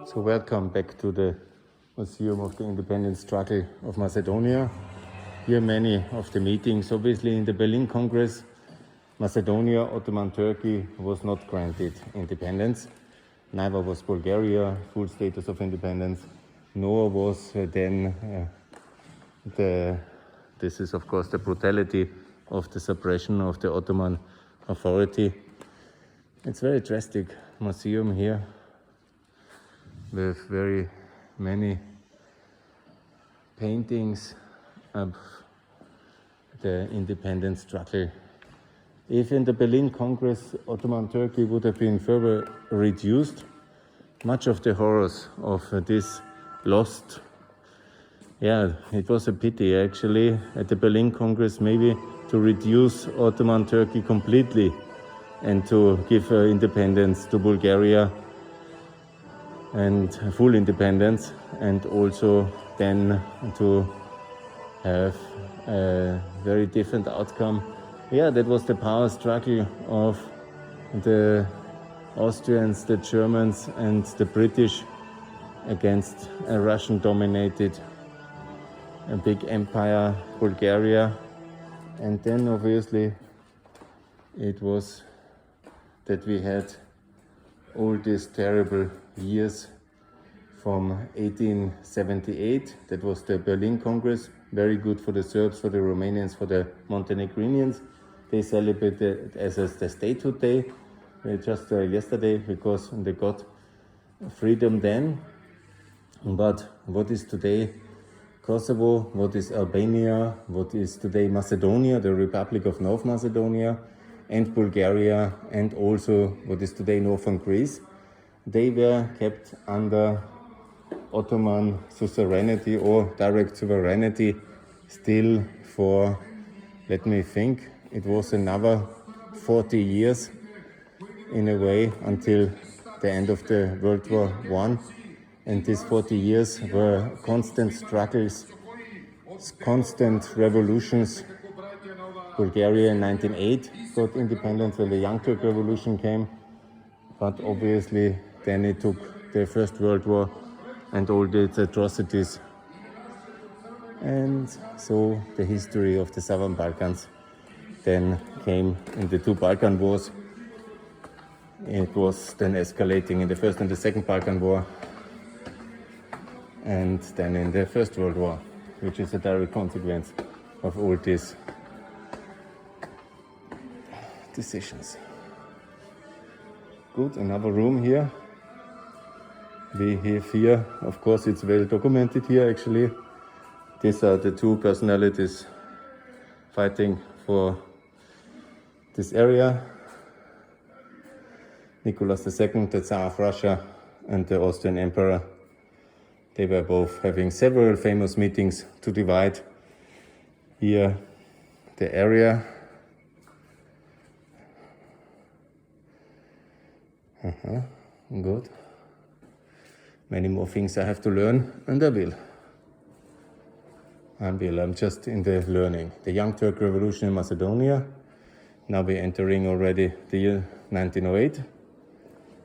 So welcome back to the Museum of the Independence Struggle of Macedonia. Here many of the meetings. Obviously in the Berlin Congress, Macedonia, Ottoman Turkey was not granted independence. Neither was Bulgaria, full status of independence, nor was this is of course the brutality of the suppression of the Ottoman authority. It's a very drastic museum here with very many paintings of the independence struggle. If in the Berlin Congress Ottoman Turkey would have been further reduced, much of the horrors of this lost. Yeah, it was a pity actually at the Berlin Congress maybe to reduce Ottoman Turkey completely and to give independence to Bulgaria and full independence, and also then to have a very different outcome. Yeah, that was the power struggle of the Austrians, the Germans and the British against a Russian-dominated a big empire, Bulgaria. And then obviously it was that we had all these terrible years from 1878. That was the Berlin Congress, very good for the Serbs, for the Romanians, for the Montenegrinians. They celebrated as the statehood day just yesterday because they got freedom then. But what is today Kosovo, what is Albania, what is today Macedonia, the Republic of North Macedonia, and Bulgaria, and also what is today Northern Greece, they were kept under Ottoman suzerainty or direct sovereignty still for, let me think, it was another 40 years in a way until the end of the World War I. And these 40 years were constant struggles, constant revolutions. Bulgaria in 1908 got independence when the Young Turk Revolution came, but obviously then it took the First World War and all its atrocities. And so the history of the Southern Balkans then came in the two Balkan Wars. It was then escalating in the First and the Second Balkan War, and then in the First World War, which is a direct consequence of all these decisions. Good, another room here. We have here, of course it's well documented here actually. These are the two personalities fighting for this area. Nicholas II, the Tsar of Russia, and the Austrian Emperor. They were both having several famous meetings to divide here the area. Good. Many more things I have to learn, and I will. I'm just in the learning. The Young Turk Revolution in Macedonia. Now we're entering already the year 1908.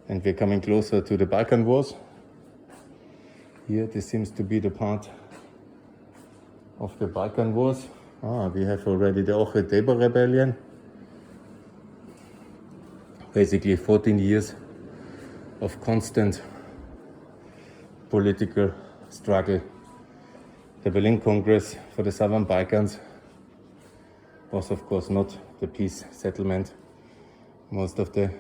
And we're coming closer to the Balkan Wars. Here, this seems to be the part of the Balkan Wars. We have already the Ohrid-Tabor Rebellion. Basically 14 years of constant political struggle. The Berlin Congress for the Southern Balkans was of course not the peace settlement most of the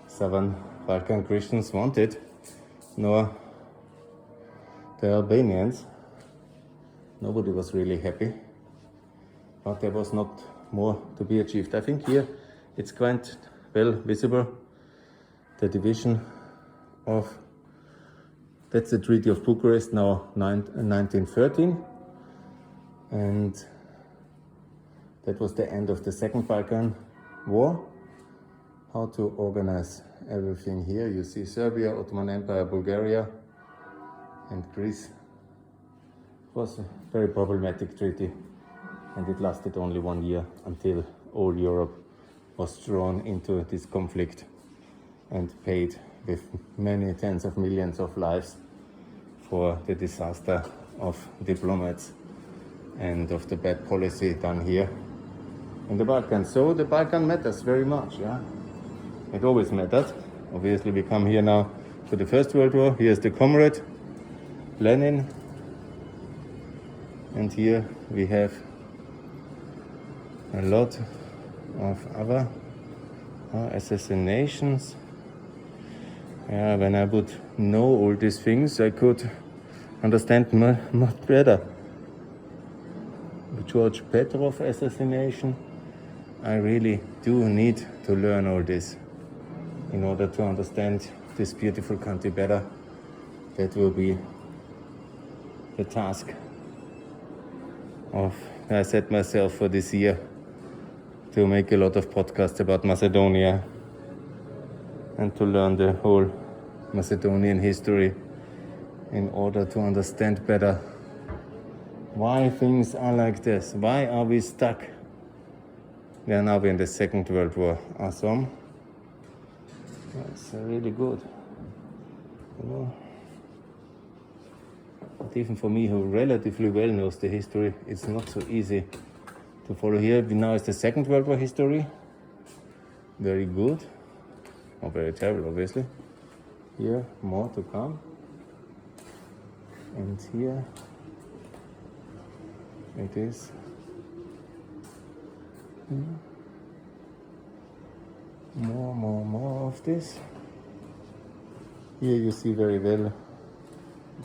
Southern Balkan Christians wanted, nor the Albanians. Nobody was really happy, but there was not more to be achieved. I think here it's quite well visible, the division of, that's the Treaty of Bucharest, now 1913, and that was the end of the Second Balkan War. How to organize everything here. You see Serbia, Ottoman Empire, Bulgaria, and Greece. It was a very problematic treaty, and it lasted only 1 year until all Europe was drawn into this conflict and paid with many tens of millions of lives for the disaster of diplomats and of the bad policy done here in the Balkan. So the Balkan matters very much, yeah? It always mattered. Obviously we come here now to the First World War. Here's the comrade, Lenin. And here we have a lot of other assassinations. Yeah, when I would know all these things, I could understand much better. The George Petrov assassination, I really do need to learn all this in order to understand this beautiful country better. That will be the task I set myself for this year, to make a lot of podcasts about Macedonia and to learn the whole Macedonian history in order to understand better why things are like this. Why are we stuck? We are now in the Second World War. Awesome. That's really good. You know? But even for me, who relatively well knows the history, it's not so easy to follow. Here now is the Second World War history. Very good. Not very terrible, obviously. Here, more to come. And here it is. More of this. Here you see very well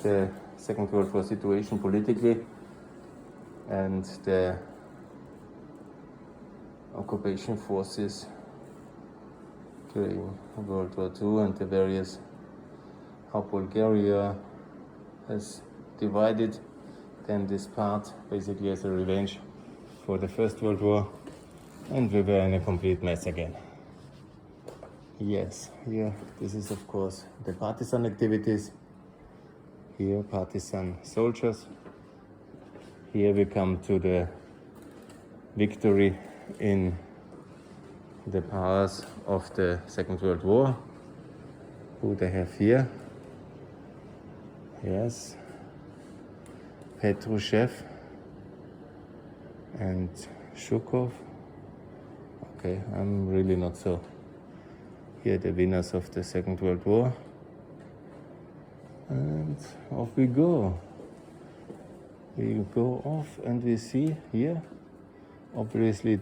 the Second World War situation politically and the occupation forces during World War II and the various, how Bulgaria has divided then this part basically as a revenge for the First World War, and we were in a complete mess again. Yes, here this is of course the partisan activities. Here partisan soldiers. Here we come to the victory in the powers of the Second World War. Who they have here? Yes, Petrushev and Zhukov. Okay, I'm really not so. Here the winners of the Second World War. And off we go. We go off and we see here, obviously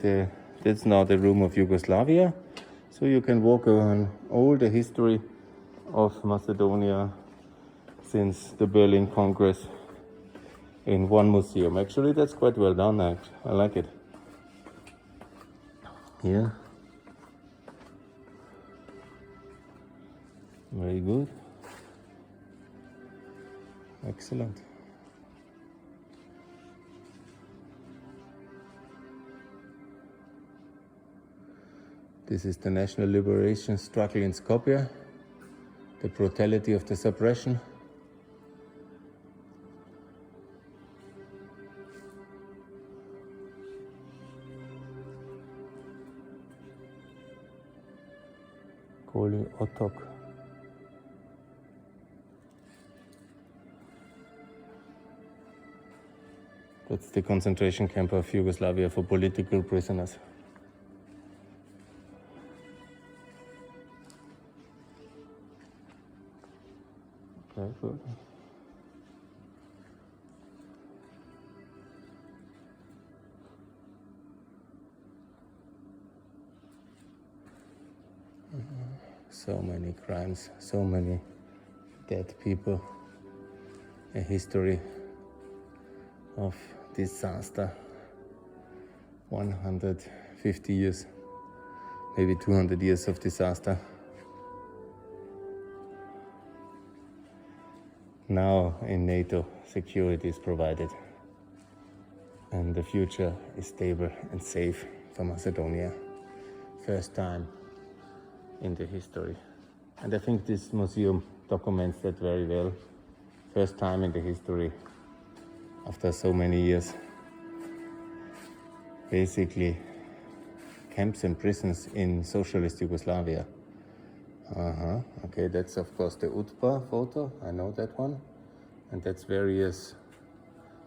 that's now the room of Yugoslavia. So you can walk on all the history of Macedonia since the Berlin Congress in one museum. Actually, that's quite well done. I like it. Here. Very good. Excellent. This is the national liberation struggle in Skopje, the brutality of the suppression. Goli Otok. That's the concentration camp of Yugoslavia for political prisoners. Okay, good. So many crimes, so many dead people, a history of disaster, 150 years, maybe 200 years of disaster. Now in NATO, security is provided and the future is stable and safe for Macedonia. First time in the history. And I think this museum documents that very well. First time in the history after so many years. Basically, camps and prisons in socialist Yugoslavia Okay, that's of course the UTPA photo. I know that one. And that's various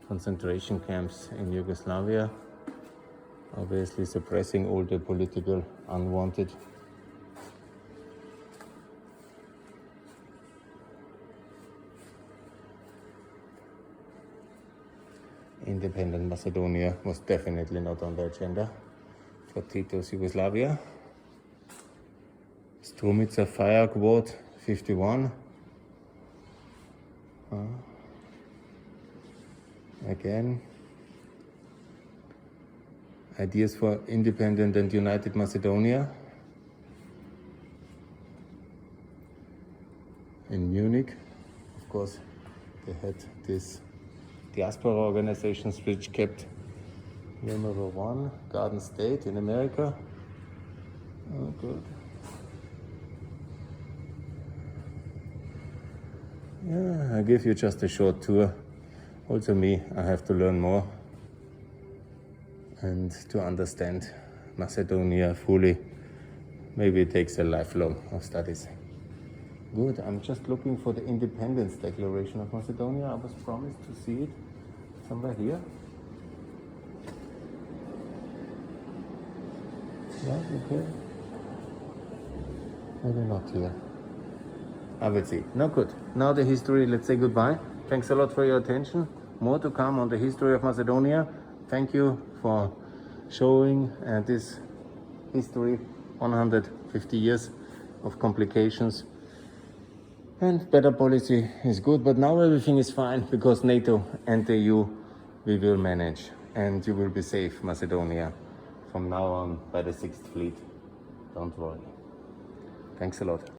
concentration camps in Yugoslavia. Obviously suppressing all the political unwanted. Independent Macedonia was definitely not on the agenda for Tito's Yugoslavia. Strumica Fire Quote 51. Again. Ideas for independent and united Macedonia. In Munich, of course, they had these diaspora organizations which kept number one, Garden State in America. Oh, good. Yeah, I give you just a short tour. Also me, I have to learn more and to understand Macedonia fully. Maybe it takes a lifelong of studies. Good, I'm just looking for the Independence Declaration of Macedonia. I was promised to see it somewhere here. Yeah, okay. Maybe not here. I will see. No, good. Now the history, let's say goodbye. Thanks a lot for your attention. More to come on the history of Macedonia. Thank you for showing this history, 150 years of complications. And better policy is good, but now everything is fine because NATO and the EU, we will manage. And you will be safe, Macedonia, from now on by the 6th Fleet. Don't worry. Thanks a lot.